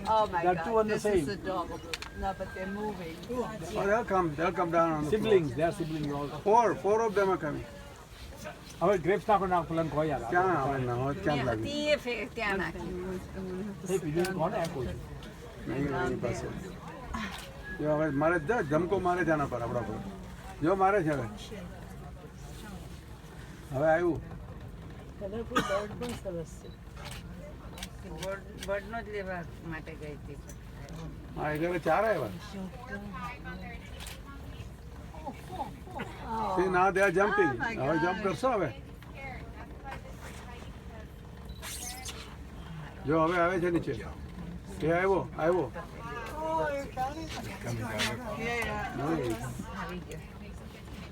Oh my They're two God, on the this same. is adorable. No, but they're moving. Oh, they'll come down on the Siblings, they are siblings also. floor. Four of them are coming. હવે grapes નાખો નાખ પેલા કહો યાર ક્યાં આવે ના હોય ક્યાં લાગે ત્યાં નાખી. એ બીજું કોને આ કહું છું નહીં એની પાસે જો હવે મારે જ ધમકો મારે છે આના પર આપણા પર જો મારે છે હવે આવ્યું કલરફુલ બર્ડ પણ સરસ છે. બર્ડનો જ લેવા માટે ગઈ હતી. હા એ ઘરે ચાર આવ્યા See, now they are jumping. Oh my હવે જમ્પ કરશો હવે જો હવે આવે છે નીચે એ આવ્યો Yeah, yeah. Nice. આવી ગયો.